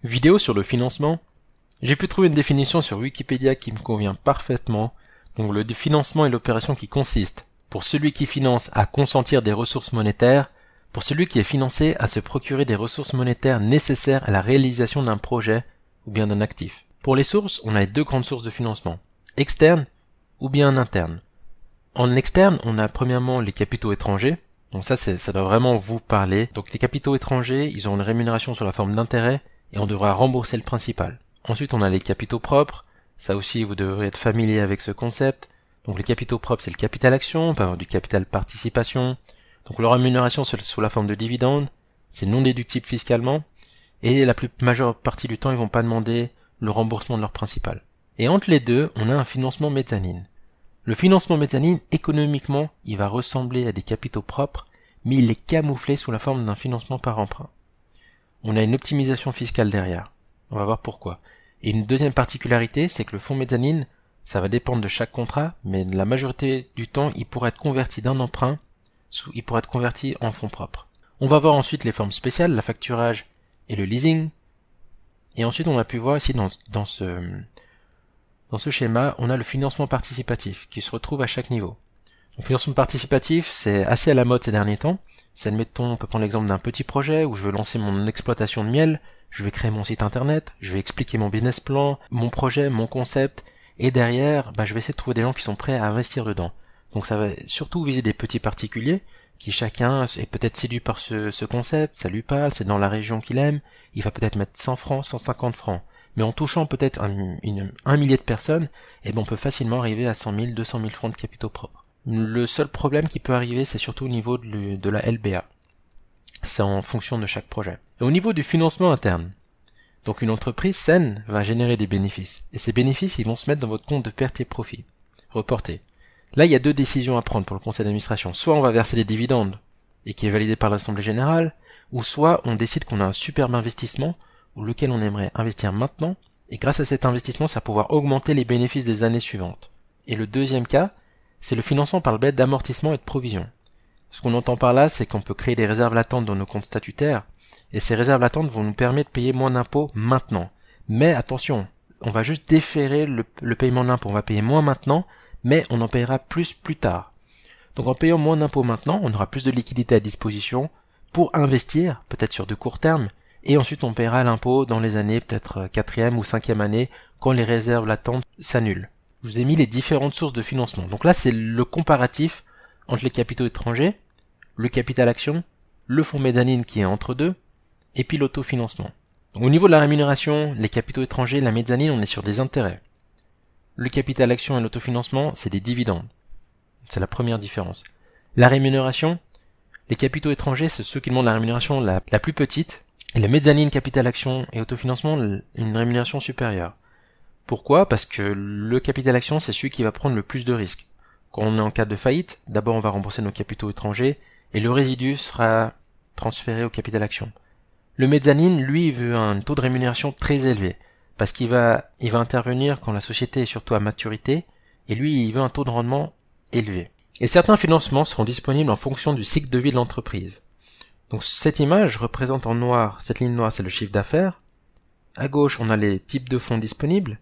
Vidéo sur le financement. J'ai pu trouver une définition sur Wikipédia qui me convient parfaitement. Donc le financement est l'opération qui consiste, pour celui qui finance, à consentir des ressources monétaires, pour celui qui est financé à se procurer des ressources monétaires nécessaires à la réalisation d'un projet ou bien d'un actif. Pour les sources, on a deux grandes sources de financement, externes ou bien internes. En externe, on a premièrement les capitaux étrangers. Donc ça doit vraiment vous parler. Donc les capitaux étrangers, ils ont une rémunération sous la forme d'intérêt et on devra rembourser le principal. Ensuite, on a les capitaux propres. Ça aussi, vous devrez être familier avec ce concept. Donc les capitaux propres, c'est le capital action, on peut avoir du capital participation. Donc leur rémunération, c'est sous la forme de dividendes. C'est non déductible fiscalement. Et la majeure partie du temps, ils vont pas demander le remboursement de leur principal. Et entre les deux, on a un financement mezzanine. Le financement mezzanine, économiquement, il va ressembler à des capitaux propres, mais il est camouflé sous la forme d'un financement par emprunt. On a une optimisation fiscale derrière. On va voir pourquoi. Et une deuxième particularité, c'est que le fonds mezzanine, ça va dépendre de chaque contrat, mais la majorité du temps, il pourrait être converti d'un emprunt, il pourrait être converti en fonds propres. On va voir ensuite les formes spéciales, la facturage et le leasing. Et ensuite, on a pu voir ici dans ce schéma, on a le financement participatif qui se retrouve à chaque niveau. Le financement participatif, c'est assez à la mode ces derniers temps. C'est, admettons, on peut prendre l'exemple d'un petit projet où je veux lancer mon exploitation de miel, je vais créer mon site internet, je vais expliquer mon business plan, mon projet, mon concept, et derrière, je vais essayer de trouver des gens qui sont prêts à investir dedans. Donc ça va surtout viser des petits particuliers qui chacun est peut-être séduit par ce concept, ça lui parle, c'est dans la région qu'il aime, il va peut-être mettre 100 francs, 150 francs. Mais en touchant peut-être un millier de personnes, on peut facilement arriver à 100 000, 200 000 francs de capitaux propres. Le seul problème qui peut arriver, c'est surtout au niveau de la LBA. C'est en fonction de chaque projet. Et au niveau du financement interne, donc une entreprise saine va générer des bénéfices. Et ces bénéfices, ils vont se mettre dans votre compte de perte et profit, reporté. Là, il y a deux décisions à prendre pour le conseil d'administration. Soit on va verser des dividendes, et qui est validé par l'Assemblée Générale, ou soit on décide qu'on a un superbe investissement, ou lequel on aimerait investir maintenant, et grâce à cet investissement, ça va pouvoir augmenter les bénéfices des années suivantes. Et le deuxième cas, c'est le financement par le biais d'amortissement et de provision. Ce qu'on entend par là, c'est qu'on peut créer des réserves latentes dans nos comptes statutaires, et ces réserves latentes vont nous permettre de payer moins d'impôts maintenant. Mais attention, on va juste déférer le paiement d'impôts, on va payer moins maintenant, mais on en payera plus tard. Donc en payant moins d'impôts maintenant, on aura plus de liquidités à disposition pour investir, peut-être sur de court terme, et ensuite on paiera l'impôt dans les années peut-être 4e ou 5e année quand les réserves latentes s'annulent. Je vous ai mis les différentes sources de financement. Donc là c'est le comparatif entre les capitaux étrangers, le capital action, le fonds mezzanine qui est entre deux, et puis l'autofinancement. Donc au niveau de la rémunération, les capitaux étrangers, la mezzanine, on est sur des intérêts. Le capital action et l'autofinancement, c'est des dividendes. C'est la première différence. La rémunération, les capitaux étrangers, c'est ceux qui demandent la rémunération la plus petite, et le mezzanine, capital action et autofinancement, une rémunération supérieure. Pourquoi? Parce que le capital action, c'est celui qui va prendre le plus de risques. Quand on est en cas de faillite, d'abord on va rembourser nos capitaux étrangers, et le résidu sera transféré au capital action. Le mezzanine, lui, veut un taux de rémunération très élevé, parce qu'il va intervenir quand la société est surtout à maturité, et lui, il veut un taux de rendement élevé. Et certains financements seront disponibles en fonction du cycle de vie de l'entreprise. Donc cette image représente en noir, cette ligne noire c'est le chiffre d'affaires, à gauche on a les types de fonds disponibles,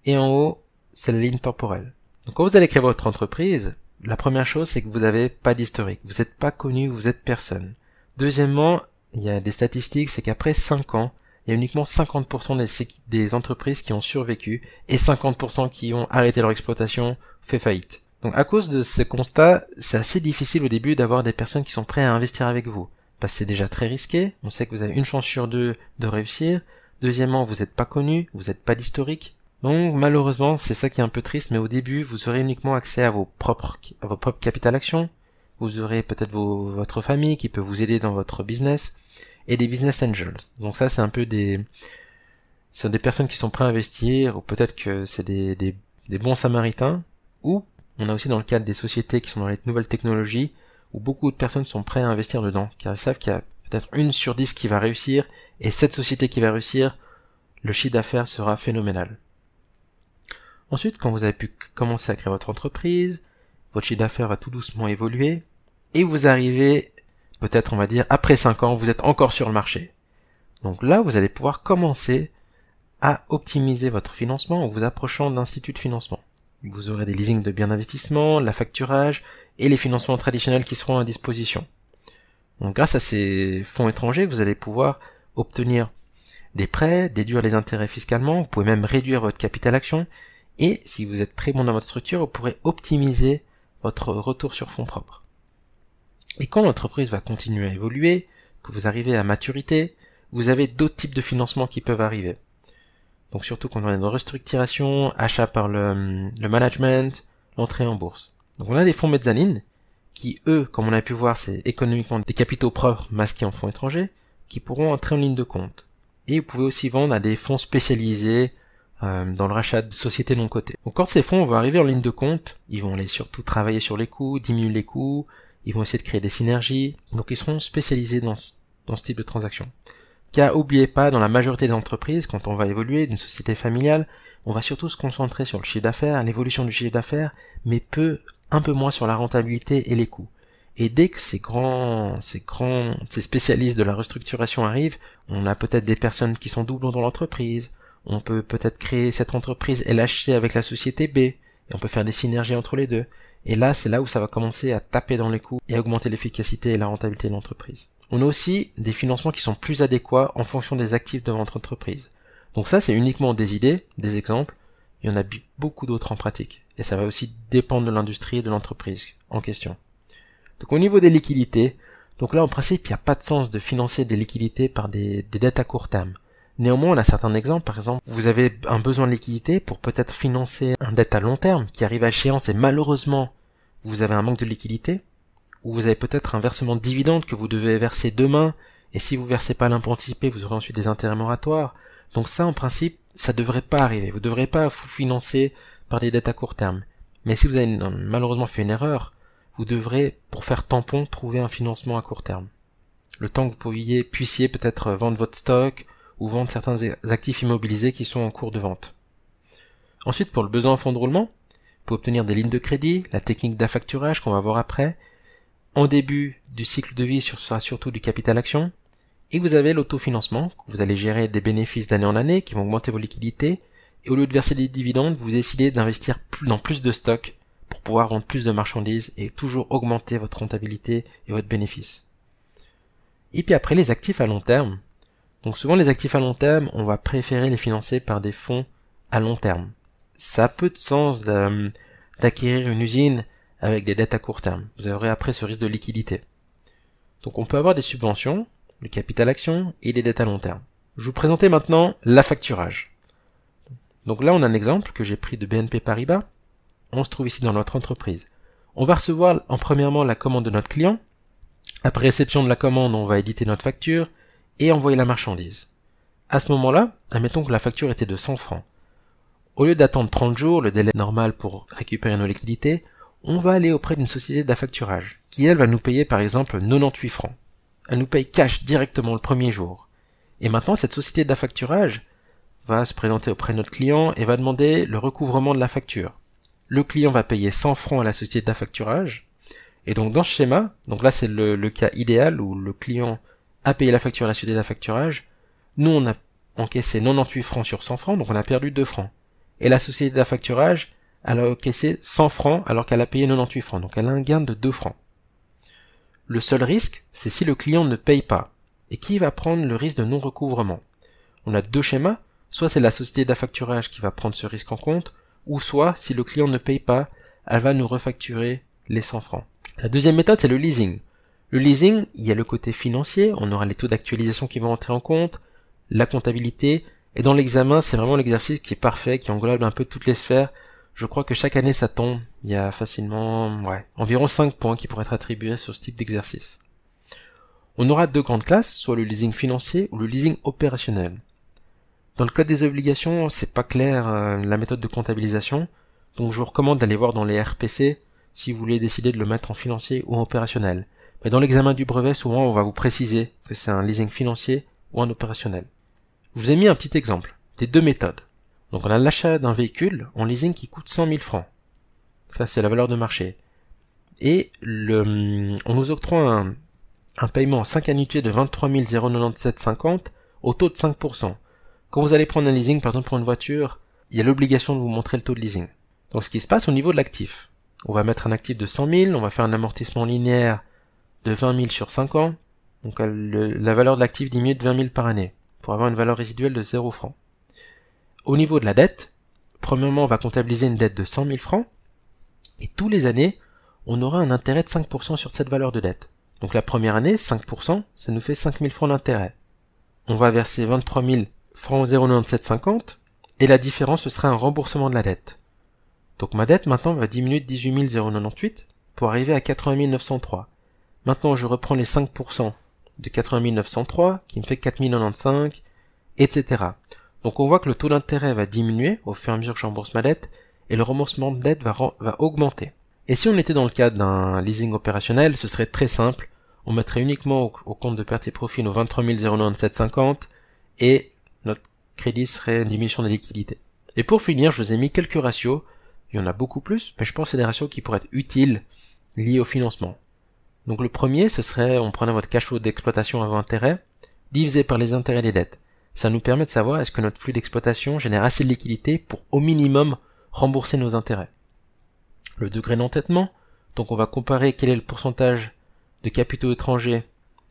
et en haut c'est la ligne temporelle. Donc quand vous allez créer votre entreprise, la première chose c'est que vous n'avez pas d'historique, vous n'êtes pas connu, vous êtes personne. Deuxièmement, il y a des statistiques, c'est qu'après 5 ans, il y a uniquement 50% des entreprises qui ont survécu et 50% qui ont arrêté leur exploitation, fait faillite. Donc à cause de ce constat, c'est assez difficile au début d'avoir des personnes qui sont prêtes à investir avec vous. Parce que c'est déjà très risqué, on sait que vous avez une chance sur deux de réussir. Deuxièmement, vous n'êtes pas connu, vous n'êtes pas d'historique. Donc malheureusement, c'est ça qui est un peu triste, mais au début, vous aurez uniquement accès à vos propres capital action. Vous aurez peut-être votre famille qui peut vous aider dans votre business, et des business angels. Donc ça, c'est un peu des personnes qui sont prêtes à investir, ou peut-être que c'est des bons samaritains, ou on a aussi dans le cadre des sociétés qui sont dans les nouvelles technologies, où beaucoup de personnes sont prêtes à investir dedans, car elles savent qu'il y a peut-être 1 sur 10 qui va réussir, et cette société qui va réussir, le chiffre d'affaires sera phénoménal. Ensuite, quand vous avez pu commencer à créer votre entreprise, votre chiffre d'affaires va tout doucement évoluer, et vous arrivez, peut-être on va dire, après 5 ans, vous êtes encore sur le marché. Donc là, vous allez pouvoir commencer à optimiser votre financement en vous approchant d'instituts de financement. Vous aurez des leasings de biens d'investissement, l'affacturage et les financements traditionnels qui seront à disposition. Donc grâce à ces fonds étrangers, vous allez pouvoir obtenir des prêts, déduire les intérêts fiscalement, vous pouvez même réduire votre capital action, et si vous êtes très bon dans votre structure, vous pourrez optimiser votre retour sur fonds propres. Et quand l'entreprise va continuer à évoluer, que vous arrivez à maturité, vous avez d'autres types de financements qui peuvent arriver. Donc surtout quand on est dans restructuration, achat par le management, l'entrée en bourse. Donc on a des fonds mezzanine qui, eux, comme on a pu voir, c'est économiquement des capitaux propres masqués en fonds étrangers, qui pourront entrer en ligne de compte. Et vous pouvez aussi vendre à des fonds spécialisés dans le rachat de sociétés non cotées. Donc quand ces fonds vont arriver en ligne de compte, ils vont aller surtout travailler sur les coûts, diminuer les coûts, ils vont essayer de créer des synergies, donc ils seront spécialisés dans ce type de transaction. Car oubliez pas, dans la majorité des entreprises, quand on va évoluer d'une société familiale, on va surtout se concentrer sur le chiffre d'affaires, l'évolution du chiffre d'affaires, mais un peu moins sur la rentabilité et les coûts. Et dès que ces spécialistes de la restructuration arrivent, on a peut-être des personnes qui sont doublons dans l'entreprise, on peut peut-être créer cette entreprise et l'acheter avec la société B, et on peut faire des synergies entre les deux. Et là, c'est là où ça va commencer à taper dans les coûts et à augmenter l'efficacité et la rentabilité de l'entreprise. On a aussi des financements qui sont plus adéquats en fonction des actifs de votre entreprise. Donc ça, c'est uniquement des idées, des exemples. Il y en a beaucoup d'autres en pratique. Et ça va aussi dépendre de l'industrie et de l'entreprise en question. Donc au niveau des liquidités, donc là en principe, il n'y a pas de sens de financer des liquidités par des dettes à court terme. Néanmoins, on a certains exemples. Par exemple, vous avez un besoin de liquidité pour peut-être financer une dette à long terme qui arrive à échéance et malheureusement, vous avez un manque de liquidité. Ou vous avez peut-être un versement de dividende que vous devez verser demain, et si vous versez pas l'impôt anticipé, vous aurez ensuite des intérêts moratoires. Donc ça, en principe, ça devrait pas arriver. Vous devrez pas vous financer par des dettes à court terme. Mais si vous avez malheureusement fait une erreur, vous devrez, pour faire tampon, trouver un financement à court terme. Le temps que vous puissiez peut-être vendre votre stock, ou vendre certains actifs immobilisés qui sont en cours de vente. Ensuite, pour le besoin en fonds de roulement, vous pouvez obtenir des lignes de crédit, la technique d'affacturage qu'on va voir après. En début du cycle de vie, ce sera surtout du capital action. Et vous avez l'autofinancement, que vous allez gérer des bénéfices d'année en année qui vont augmenter vos liquidités. Et au lieu de verser des dividendes, vous décidez d'investir dans plus de stocks pour pouvoir vendre plus de marchandises et toujours augmenter votre rentabilité et votre bénéfice. Et puis après, les actifs à long terme. Donc souvent les actifs à long terme, on va préférer les financer par des fonds à long terme. Ça a peu de sens d'acquérir une usine avec des dettes à court terme. Vous aurez après ce risque de liquidité. Donc on peut avoir des subventions, le capital action et des dettes à long terme. Je vais vous présenter maintenant l'affacturage. Donc là on a un exemple que j'ai pris de BNP Paribas. On se trouve ici dans notre entreprise. On va recevoir premièrement la commande de notre client. Après réception de la commande, on va éditer notre facture et envoyer la marchandise. À ce moment-là, admettons que la facture était de 100 francs. Au lieu d'attendre 30 jours, le délai normal pour récupérer nos liquidités, on va aller auprès d'une société d'affacturage, qui elle va nous payer par exemple 98 francs. Elle nous paye cash directement le premier jour. Et maintenant, cette société d'affacturage va se présenter auprès de notre client et va demander le recouvrement de la facture. Le client va payer 100 francs à la société d'affacturage. Et donc dans ce schéma, donc là c'est le cas idéal où le client a payé la facture à la société d'affacturage. Nous on a encaissé 98 francs sur 100 francs, donc on a perdu 2 francs. Et la société d'affacturage, elle a encaissé 100 francs alors qu'elle a payé 98 francs, donc elle a un gain de 2 francs. Le seul risque, c'est si le client ne paye pas. Et qui va prendre le risque de non-recouvrement? On a deux schémas, soit c'est la société d'affacturage qui va prendre ce risque en compte, ou soit, si le client ne paye pas, elle va nous refacturer les 100 francs. La deuxième méthode, c'est le leasing. Le leasing, il y a le côté financier, on aura les taux d'actualisation qui vont entrer en compte, la comptabilité, et dans l'examen, c'est vraiment l'exercice qui est parfait, qui englobe un peu toutes les sphères. Je crois que chaque année ça tombe, il y a facilement environ 5 points qui pourraient être attribués sur ce type d'exercice. On aura deux grandes classes, soit le leasing financier ou le leasing opérationnel. Dans le code des obligations, c'est pas clair la méthode de comptabilisation, donc je vous recommande d'aller voir dans les RPC si vous voulez décider de le mettre en financier ou en opérationnel. Mais dans l'examen du brevet, souvent on va vous préciser que c'est un leasing financier ou un opérationnel. Je vous ai mis un petit exemple des deux méthodes. Donc on a l'achat d'un véhicule en leasing qui coûte 100 000 francs. Ça c'est la valeur de marché. Et on nous octroie un paiement en 5 annuités de 23 097,50 au taux de 5%. Quand vous allez prendre un leasing, par exemple pour une voiture, il y a l'obligation de vous montrer le taux de leasing. Donc ce qui se passe au niveau de l'actif. On va mettre un actif de 100 000, on va faire un amortissement linéaire de 20 000 sur 5 ans. Donc la valeur de l'actif diminue de 20 000 par année, pour avoir une valeur résiduelle de 0 francs. Au niveau de la dette, premièrement on va comptabiliser une dette de 100 000 francs, et tous les années, on aura un intérêt de 5% sur cette valeur de dette. Donc la première année, 5%, ça nous fait 5 000 francs d'intérêt. On va verser 23 000 francs 0,9750, et la différence ce sera un remboursement de la dette. Donc ma dette maintenant va diminuer de 18 098 pour arriver à 80 903. Maintenant je reprends les 5% de 80 903 qui me fait 4 095, etc. Donc on voit que le taux d'intérêt va diminuer au fur et à mesure que je rembourse ma dette et le remboursement de dette va augmenter. Et si on était dans le cadre d'un leasing opérationnel, ce serait très simple. On mettrait uniquement au compte de perte et profit nos 23 097,50 et notre crédit serait une diminution de liquidité. Et pour finir, je vous ai mis quelques ratios. Il y en a beaucoup plus, mais je pense que c'est des ratios qui pourraient être utiles liés au financement. Donc le premier, ce serait, on prenait votre cash flow d'exploitation avant intérêt, divisé par les intérêts des dettes. Ça nous permet de savoir est-ce que notre flux d'exploitation génère assez de liquidité pour au minimum rembourser nos intérêts. Le degré d'entêtement, donc on va comparer quel est le pourcentage de capitaux étrangers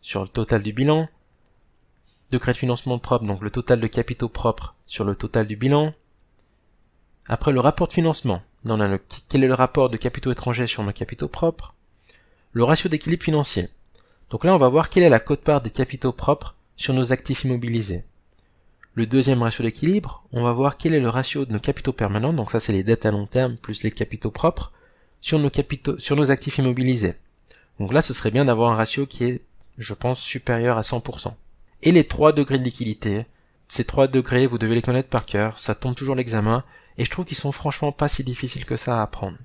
sur le total du bilan, degré de financement propre, donc le total de capitaux propres sur le total du bilan. Après le rapport de financement, on a quel est le rapport de capitaux étrangers sur nos capitaux propres, le ratio d'équilibre financier. Donc là on va voir quelle est la quote-part des capitaux propres sur nos actifs immobilisés. Le deuxième ratio d'équilibre, on va voir quel est le ratio de nos capitaux permanents, donc ça c'est les dettes à long terme plus les capitaux propres, sur nos actifs immobilisés. Donc là ce serait bien d'avoir un ratio qui est, je pense, supérieur à 100%. Et les 3 degrés de liquidité, ces 3 degrés vous devez les connaître par cœur, ça tombe toujours l'examen, et je trouve qu'ils sont franchement pas si difficiles que ça à apprendre.